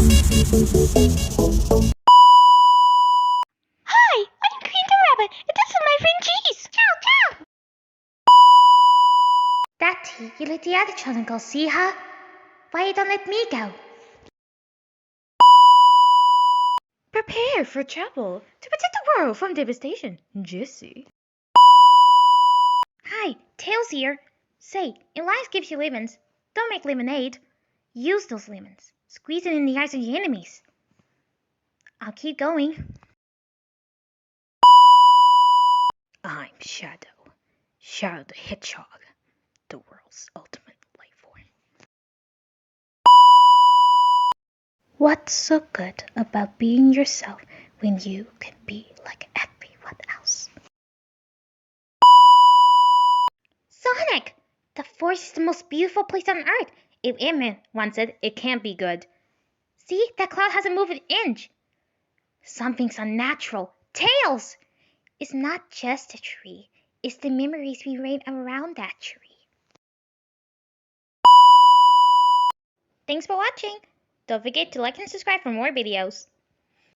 Hi, I'm Queen Rabbit, and this is my friend Cheese. Ciao, ciao. Daddy, you let the other children go see her? Why you don't let me go? Prepare for trouble to protect the world from devastation. Jesse. Hi, Tails here. Say, if life gives you lemons, don't make lemonade. Use those lemons. Squeeze it in the eyes of your enemies. I'll keep going. I'm Shadow. Shadow the Hedgehog. The world's ultimate life form. What's so good about being yourself when you can be like everyone else? Sonic! The forest is the most beautiful place on Earth. If Ant-Man wants it, it can't be good. See, that cloud hasn't moved an inch. Something's unnatural. Tails! It's not just a tree. It's the memories we made around that tree. Thanks for watching. Don't forget to like and subscribe for more videos.